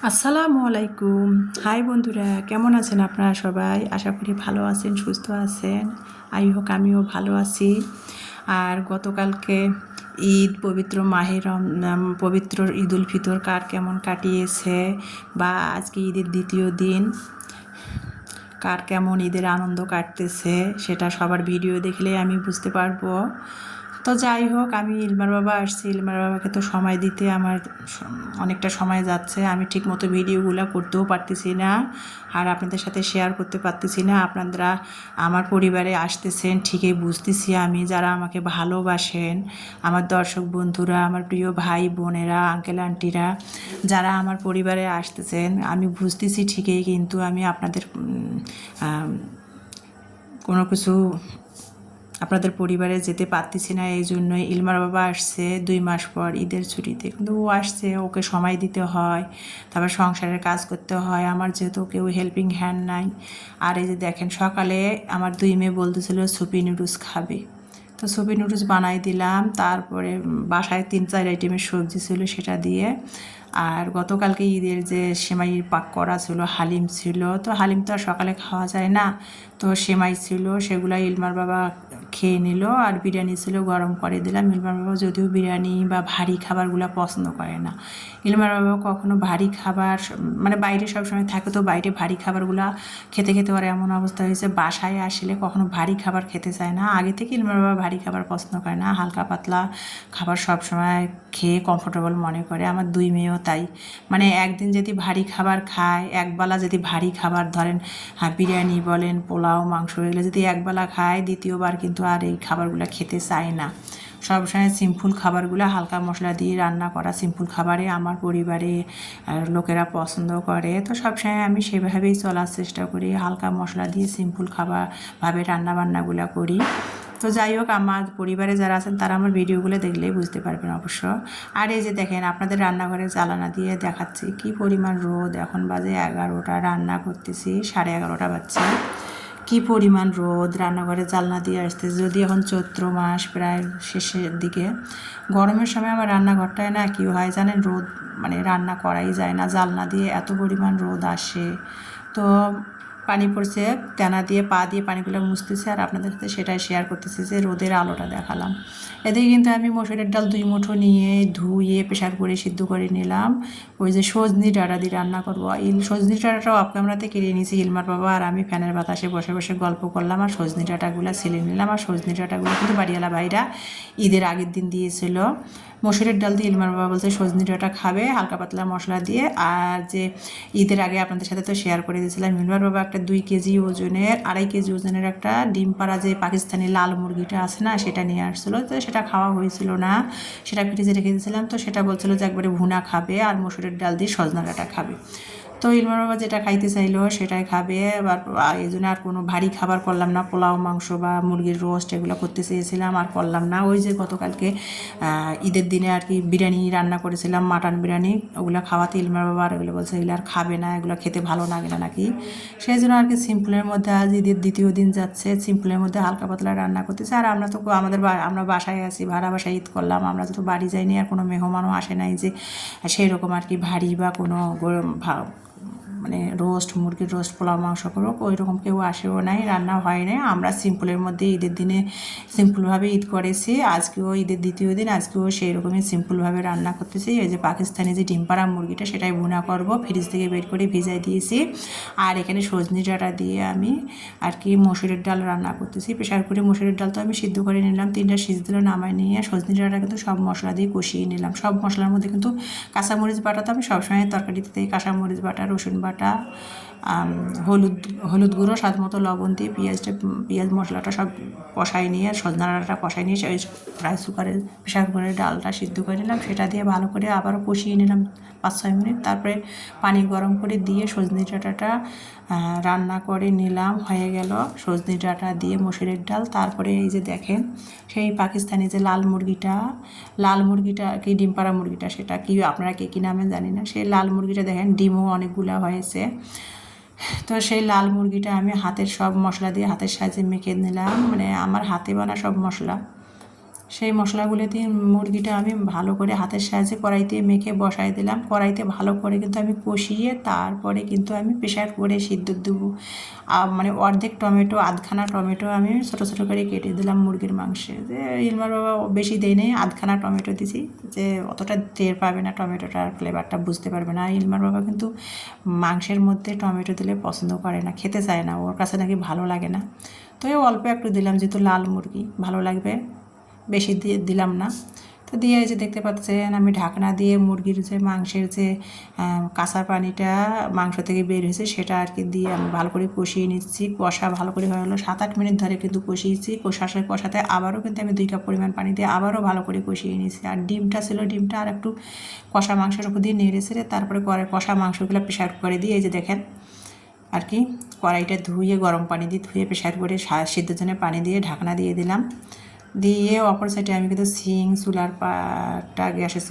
আসসালামু আলাইকুম। হাই বন্ধুরা, কেমন আছেন আপনারা সবাই? আশা করি ভালো আছেন, সুস্থ আছেন। আই হোক আমিও ভালো আছি। আর গতকালকে ঈদ, পবিত্র পবিত্র ঈদ উল ফিতর কার কেমন কাটিয়েছে, বা আজকে ঈদের দ্বিতীয় দিন কার কেমন ঈদের আনন্দ কাটতেছে, সেটা সবার ভিডিও দেখলে আমি বুঝতে পারবো। তো যাই হোক, আমি ইলমার বাবা আসছি। ইলমার বাবাকে তো সময় দিতে আমার অনেকটা সময় যাচ্ছে। আমি ঠিকমতো ভিডিওগুলো করতেও পারতেছি না, আর আপনাদের সাথে শেয়ার করতে পারতেছি না। আপনারা আমার পরিবারে আসতেছেন ঠিকই বুঝতেছি আমি, যারা আমাকে ভালোবাসেন, আমার দর্শক বন্ধুরা, আমার প্রিয় ভাই বোনেরা, আঙ্কেল আন্টিরা, যারা আমার পরিবারে আসতেছেন, আমি বুঝতেছি ঠিকই, কিন্তু আমি আপনাদের কোনো কিছু আপনাদের পরিবারে যেতে পারতেছি না। এই জন্যই ইলমার বাবা আসছে 2 মাস পর ঈদের ছুটিতে, কিন্তু ও আসছে, ওকে সময় দিতে হয়, তারপর সংসারের কাজ করতে হয়। আমার যেহেতু কেউ হেল্পিং হ্যান্ড নাই। আর এই যে দেখেন, সকালে আমার 2 মেয়ে বলতেছিল সুপি নুডলস খাবে, তো সুপি নুডলস বানাই দিলাম। তারপরে বাসায় 3-4 আইটেমের সবজি ছিল, সেটা দিয়ে। আর গতকালকে ঈদের যে সেমাই পাক করা ছিল, হালিম ছিল, তো হালিম তো আর সকালে খাওয়া যায় না, তো সেমাই ছিল, সেগুলো ইলমার বাবা খেয়ে নিল। আর বিরিয়ানি ছিল, গরম করে দিলাম। ইলমার বাবা যদিও বিরিয়ানি বা ভারী খাবারগুলো পছন্দ করে না। ইলমার বাবা কখনো ভারী খাবার, মানে বাইরে সবসময় থাকে, তো বাইরে ভারী খাবারগুলো খেতে খেতে ওর এমন অবস্থা হয়েছে, বাসায় আসলে কখনো ভারী খাবার খেতে চায় না। আগে থেকে ইলমার বাবা ভারী খাবার পছন্দ করে না, হালকা পাতলা খাবার সবসময় খেয়ে কমফোর্টেবল মনে করে। আমার 2 মেয়েও তাই। মানে একদিন যদি ভারী খাবার খায়, একবেলা যদি ভারী খাবার ধরেন, বিরিয়ানি বলেন, পোলাও, মাংস, এগুলো যদি একবেলা খায়, দ্বিতীয়বার কিন্তু আর এই খাবারগুলো খেতে চায় না। সবসময় সিম্পল খাবারগুলো, হালকা মশলা দিয়ে রান্না করা সিম্পল খাবারে আমার পরিবারে লোকেরা পছন্দ করে। তো সবসময় আমি সেভাবেই চলার চেষ্টা করি, হালকা মশলা দিয়ে সিম্পল খাবারভাবে রান্নাবান্নাগুলো করি। তো যাই হোক, আমার পরিবারে যারা আছেন তারা আমার ভিডিওগুলো দেখলেই বুঝতে পারবেন অবশ্য। আর এই যে দেখেন, আপনাদের রান্নাঘরে জ্বালানা দিয়ে দেখাচ্ছি কি পরিমাণ রোদ। এখন বাজে 11টা, রান্না করতেছি 11:30 বাজছে। কি পরিমাণ রোদ, রান্নাঘরে জানলা দিয়ে আসতেছে। যদি এখন চৈত্র মাস প্রায় শেষের দিকে, গরমের সময় আমার রান্নাঘরটায় না কী হয় জানেন, রোদ, মানে রান্না করাই যায় না, জানলা দিয়ে এত পরিমাণ রোদ আসে। তো পানি পড়ছে, তেনা দিয়ে পা দিয়ে পানিগুলো মুছতেছে, আর আপনাদের সাথে সেটাই শেয়ার করতেছি যে রোদের আলোটা দেখালাম। এদিকে কিন্তু আমি মসুরের ডাল 2 মুঠো নিয়ে ধুয়ে প্রেশার করে সিদ্ধ করে নিলাম। ওই যে সজনি ডাঁটা দিয়ে রান্না করবো, সজনি ডাঁটাটাও অফ ক্যামেরাতে কেড়ে নিয়েছি। ইলমার বাবা আর আমি ফ্যানের বাতাসে বসে বসে গল্প করলাম, আর সজনি ডাঁটাগুলো ছিলে নিলাম। আর সজনি ডাঁটাগুলো কিন্তু বাড়িওয়ালা ভাইরা ঈদের আগের দিন দিয়েছিল। মসুরের ডাল দিয়ে ইলমার বাবা বলছে সজনি ডাঁটা খাবে হালকা পাতলা মশলা দিয়ে। আর যে ঈদের আগে আপনাদের সাথে তো শেয়ার করে দিয়েছিলাম, ইলমার বাবা একটা 2 কেজি ওজনের, 2.5 কেজি ওজনের একটা ডিম পাড়া যে পাকিস্তানি লাল মুরগিটা আছে না, সেটা নিয়ে আসছিলো। তো সেটা খাওয়া হয়েছিল না, সেটা ফ্রিজে রেখে দিয়েছিলাম। তো সেটা বলছিল যে একবারে ভুনা খাবে, আর মসুরের ডাল দিয়ে সজনা ডাঁটা খাবে। তো ইলমার বাবা যেটা খাইতে চাইলো সেটাই খাবে। এবার এই জন্য আর কোনো ভারী খাবার করলাম না, পোলাও, মাংস বা মুরগির রোস্ট এগুলো করতে চেয়েছিলাম, আর করলাম না। ওই যে গতকালকে ঈদের দিনে আর কি বিরিয়ানি রান্না করেছিলাম, মাটন বিরিয়ানি, ওগুলো খাওয়াতে ইলমার বাবা আর ওগুলো বলছে এগুলো আর খাবে না, এগুলো খেতে ভালো লাগে না নাকি। সেই জন্য আর কি সিম্পলের মধ্যে, আজ ঈদের দ্বিতীয় দিন যাচ্ছে, সিম্পলের মধ্যে হালকা পাতলা রান্না করতেছে। আর আমরা তো আমরা বাসায় আছি, ভাড়া বাসায় ঈদ করলাম, আমরা তো বাড়ি যাইনি, আর কোনো মেহমানও আসে নাই যে সেই রকম আর কি ভারী বা কোনো মানে রোস্ট, মুরগির রোস্ট, পোলাও, মাংস করবো, ওই রকম কেউ আসেও নাই, রান্না হয় নাই। আমরা সিম্পলের মধ্যে ঈদের দিনে সিম্পলভাবে ঈদ করেছি। আজকেও ঈদের দ্বিতীয় দিন, আজকেও সেই রকমই সিম্পলভাবে রান্না করতেছি। এই যে পাকিস্তানি যে ডিম পাড়া মুরগিটা, সেটাই ভুনা করব, ফ্রিজ থেকে বের করে ভিজাই দিয়েছি। আর এখানে সজনি ডাঁটা দিয়ে আমি আর কি মসুরের ডাল রান্না করতেছি। প্রেশার করে মসুরের ডাল তো আমি সিদ্ধ করে নিলাম, 3টা সিদ্ধ দিলে নামাই নিয়ে সজনি ডাঁটা কিন্তু সব মশলা দিয়ে কষিয়ে নিলাম। সব মশলার মধ্যে কিন্তু কাঁচামরিচ বাটা তো আমি সবসময় তরকারিতে দিই, কাঁচামরিচ বাটা, রসুন বাটা, হলুদ গুঁড়ো, স্বাদ মতো লবণ দিয়ে পেঁয়াজ মশলাটা সব কষাই নিয়ে, সজনা ডাঁটাটা কষাই নিয়ে রাইস কুকারে প্রেশার কুকারে ডালটা সিদ্ধ করে নিলাম, সেটা দিয়ে ভালো করে আবারও কষিয়ে নিলাম 5-6 মিনিট। তারপরে পানি গরম করে দিয়ে সজনি ডাঁটাটা রান্না করে নিলাম, হয়ে গেল সজনি ডাঁটা দিয়ে মসুরের ডাল। তারপরে এই যে দেখেন, সেই পাকিস্তানি যে লাল মুরগিটা কি ডিম পাড়া মুরগিটা, সেটা কি আপনারা কে কী নামে জানি না, সেই লাল মুরগিটা দেখেন ডিমও অনেকগুলো হয়েছে। তো সেই লাল মুরগিটা আমি হাতের সব মশলা দিয়ে হাতের সাহায্যে মেখে নিলাম, মানে আমার হাতে বানা সব মশলা, সেই মশলাগুলো দিয়ে মুরগিটা আমি ভালো করে হাতের সাহায্যে কড়াইতে মেখে বসাই দিলাম। কড়াইতে ভালো করে কিন্তু আমি কষিয়ে তারপরে কিন্তু আমি প্রেশার করে সিদ্ধ দেবো। মানে অর্ধেক টমেটো, আধখানা টমেটো আমি ছোটো ছোটো করে কেটে দিলাম মুরগির মাংসে। যে ইলমার বাবা বেশি দেয় নেই, আধখানা টমেটো দিছি, যে অতটা টের পাবে না, টমেটোটার ফ্লেভারটা বুঝতে পারবে না। ইলমার বাবা কিন্তু মাংসের মধ্যে টমেটো দিলে পছন্দ করে না, খেতে চায় না, ওর কাছে নাকি ভালো লাগে না। তো অল্প একটু দিলাম, যেহেতু লাল মুরগি ভালো লাগবে, বেশি দিয়ে দিলাম না। তো দিয়ে এই যে দেখতে পাচ্ছেন আমি ঢাকনা দিয়ে মুরগির যে মাংসের যে কাঁচা পানিটা মাংস থেকে বের হয়েছে সেটা আর কি দিয়ে আমি ভালো করে কষিয়ে নিচ্ছি। কষা ভালো করে হয়ে গেলো, 7-8 মিনিট ধরে কিন্তু কষিয়েছি। কষাতে আবারও কিন্তু আমি 2 কাপ পরিমাণ পানি দিয়ে আবারও ভালো করে কষিয়ে নিয়েছি। আর ডিমটা ছিল, ডিমটা আর একটু কষা মাংসের উপর দিয়ে নেড়ে ছেড়ে তারপরে কষা মাংসগুলো প্রেশার করে দিয়ে এই যে দেখেন আর কি কড়াইটা ধুয়ে গরম পানি দিয়ে ধুয়ে প্রেশার করে সিদ্ধর জন্য পানি দিয়ে ঢাকনা দিয়ে দিলাম। দিয়ে অপর সাইডে আমি কিন্তু চুলার পাটা, গ্যাসের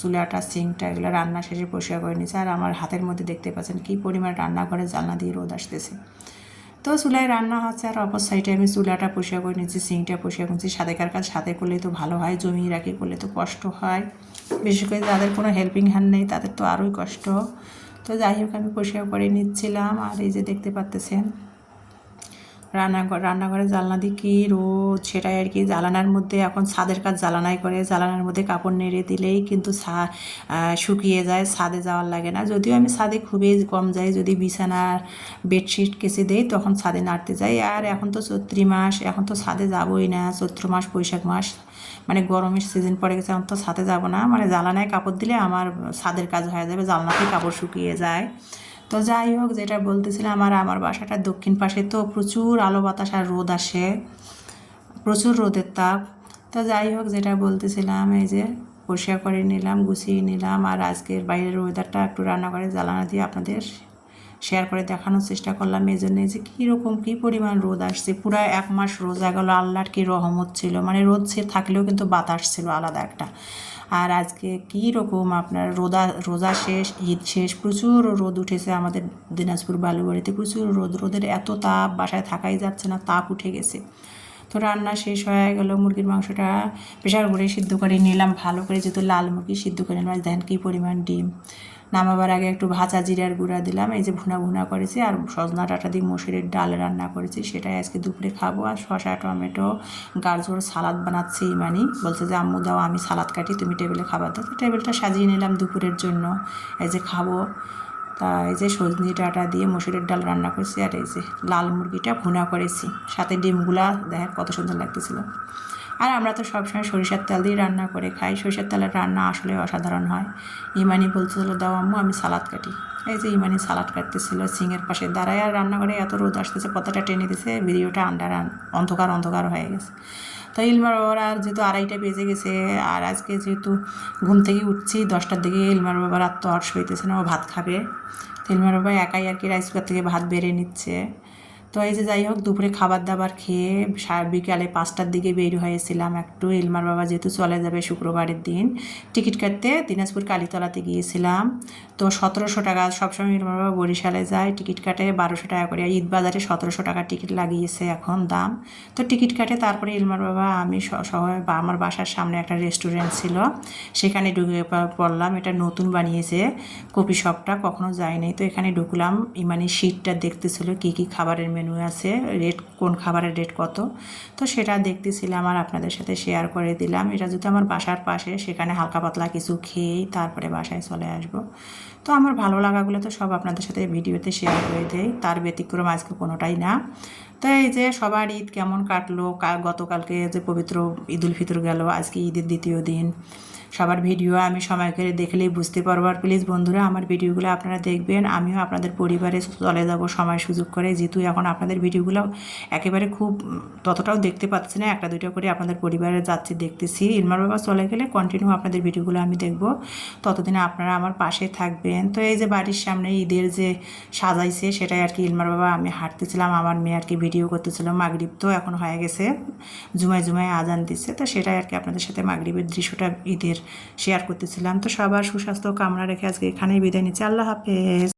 চুলাটা সিংটা এগুলো রান্না শেষে পরিষ্কার করে নিয়েছি। আর আমার হাতের মধ্যে দেখতে পাচ্ছেন কী পরিমাণ রান্নাঘরে জানলা দিয়ে রোদ আসতেছে। তো চুলায় রান্না হচ্ছে আর অপর সাইডে আমি চুলাটা পরিষ্কার করে নিচ্ছি, সিংটা পরিষ্কার করছি। সাথেকার কাজ সাথে করলে তো ভালো হয়, জমিয়ে রাখি করলে তো কষ্ট হয়, বিশেষ করে যাদের কোনো হেল্পিং হ্যান্ড নেই তাদের তো আরোই কষ্ট। তো যাই হোক আমি পরিষ্কার করে নিচ্ছিলাম। আর এই যে দেখতে পাচ্তেছেন রান্নাঘরে জানলা দিয়ে কী রোদ, সেটাই আর কি। জানালার মধ্যে এখন ছাদের কাজ জানালাই করে, জানালার মধ্যে কাপড় নেড়ে দিলেই কিন্তু শুকিয়ে যায়, ছাদে যাওয়ার লাগে না। যদিও আমি ছাদে খুবই কম যাই, যদি বিছানার বেডশিট কেচে দেই তখন ছাদে নাড়তে যাই। আর এখন তো চৈত্রি মাস, এখন তো ছাদে যাবোই না। চৈত্র মাস, বৈশাখ মাস মানে গরমের সিজন পড়ে গেছে, এখন তো ছাদে যাব না। মানে জানালায় কাপড় দিলে আমার ছাদের কাজ হয়ে যাবে, জানলাতেই কাপড় শুকিয়ে যায়। তো যাই হোক, যেটা বলতেছিলাম, আমার বাসাটা দক্ষিণ পাশে, তো প্রচুর আলো বাতাস আর রোদ আসে, প্রচুর রোদের তাপ। তো যাই হোক, যেটা বলতেছিলাম, এই যে পরিষ্কার করে নিলাম, গুছিয়ে নিলাম। আর আজকের বাইরের ওয়েদারটা একটু রান্নাঘরে জ্বালানা দিয়ে আপনাদের শেয়ার করে দেখানোর চেষ্টা করলাম। এই জন্যে যে কীরকম কী পরিমাণ রোদ আসছে, পুরো 1 মাস রোজা গেল, আল্লাহর কী রহমত ছিল। মানে রোদ থাকলেও কিন্তু বাতাস ছিল আলাদা একটা। আর আজকে কী রকম আপনার রোজা শেষ, ঈদ শেষ, প্রচুর রোদ উঠেছে আমাদের দিনাজপুর বালুবাড়িতে, প্রচুর রোদের এত তাপ, বাসায় থাকাই যাচ্ছে না, তাপ উঠে গেছে। তো রান্না শেষ হয়ে গেল, মুরগির মাংসটা প্রেশার করে সিদ্ধ করে নিলাম ভালো করে, যেহেতু লাল মুরগি সিদ্ধ করে নিলাম। দেখেন কী পরিমাণ ডিম। নামাবার আগে একটু ভাজা জিরার গুঁড়া দিলাম, এই যে ভুনা করেছি। আর সজনা ডাঁটা দিয়ে মসুরের ডাল রান্না করেছি, সেটাই আজকে দুপুরে খাবো। আর শসা, টমেটো, গাজর সালাদ বানাচ্ছি। মানে বলছে যে আম্মু দাও, আমি সালাদ কাটি, তুমি টেবিলে খাবার দাও। তো টেবিলটা সাজিয়ে নিলাম দুপুরের জন্য, এই যে খাবো। তা এই যে সজনি ডাঁটা দিয়ে মসুরের ডাল রান্না করেছি, আর এই যে লাল মুরগিটা ভুনা করেছি, সাথে ডিমগুলা দেখেন কত সুন্দর লাগতেছিল। আর আমরা তো সবসময় সরিষার তেল দিয়ে রান্না করে খাই, সরিষার তেলের রান্না আসলে অসাধারণ হয়। ইমানি বলছিল দাও আম্মু আমি সালাদ কাটি। এই যে ইমানি সালাদ কাটতেছিল সিংয়ের পাশে দাঁড়ায়। আর রান্নাঘরে এত রোদ আসতেছে, পতাটা টেনে দিছে, ভিডিওটা অন্ধকার হয়ে গেছে। তো ইলমার বাবার আর যেহেতু 2:30 বেজে গেছে, আর আজকে যেহেতু ঘুম থেকে উঠছি 10টার দিকে, ইলমার বাবার আর তো আর সইতেছে না, ও ভাত খাবে। তো ইলমার বাবা একাই আর কি রাইস কুকার থেকে ভাত বেড়ে নিচ্ছে। তো এই যে যাই হোক, দুপুরে খাবার দাবার খেয়ে বিকালে 5টার দিকে বের হয়েছিলাম একটু। ইলমার বাবা যেহেতু চলে যাবে শুক্রবারের দিন, টিকিট কাটতে দিনাজপুর কালীতলাতে গিয়েছিলাম। তো 1700 টাকা, সবসময় ইলমার বাবা বরিশালে যায়, টিকিট কাটে 1200 টাকা করে। ঈদ বাজারে 1700 টাকা টিকিট লাগিয়েছে এখন দাম। তো টিকিট কাটে তারপরে ইলমার বাবা, আমি সবাই আমার বাসার সামনে একটা রেস্টুরেন্ট ছিল, সেখানে ঢুকে পড়লাম। এটা নতুন বানিয়েছে কফি শপটা, কখনো যায়নি। তো এখানে ঢুকলাম, মানে শীটটা দেখতেছিল কী কী খাবারের মেনু আছে, রেট কোন খাবারের রেট কত। তো সেটা দেখতেছিলাম আর আপনাদের সাথে শেয়ার করে দিলাম। এটা যদি আমার বাসার পাশে, সেখানে হালকা পাতলা কিছু খেয়েই তারপরে বাসায় চলে আসব। তো আমার ভালো লাগাগুলো তো সব আপনাদের সাথে ভিডিওতে শেয়ার করে দেয়, তার ব্যতিক্রম আজকে কোনোটাই না। তো এই যে সবার ঈদ কেমন কাটলো, গতকালকে যে পবিত্র ঈদুল ফিতর গেল, আজকে ঈদের দ্বিতীয় দিন। সবার ভিডিও আমি সময় করে দেখলেই বুঝতে পারবো। আর প্লিজ বন্ধুরা, আমার ভিডিওগুলো আপনারা দেখবেন, আমিও আপনাদের পরিবারে চলে যাব সময় সুযোগ করে। যেহেতু এখন আপনাদের ভিডিওগুলো একেবারে খুব ততটাও দেখতে পাচ্ছি না, 1-2টা করে আপনাদের পরিবারে যাচ্ছি, দেখতেছি। ইলমার বাবা চলে গেলে কন্টিনিউ আপনাদের ভিডিওগুলো আমি দেখব, ততদিনে আপনারা আমার পাশে থাকবেন। তো এই যে বাড়ির সামনে ঈদের যে সাজাইছে, সেটাই আর কি ইলমার বাবা আমি হাঁটতেছিলাম, আমার মেয়ে আর কি ভিডিও করতেছিলাম। মাগরিব তো এখন হয়ে গেছে, জুমায় আজান দিচ্ছে, তো সেটাই আর কি আপনাদের সাথে মাগরিবের দৃশ্যটা ঈদের শেয়ার করতেছিলাম। তো সবার সুস্বাস্থ্য কামনা রেখে আজকে এখানেই বিদায় নিচ্ছি। আল্লাহ হাফেজ।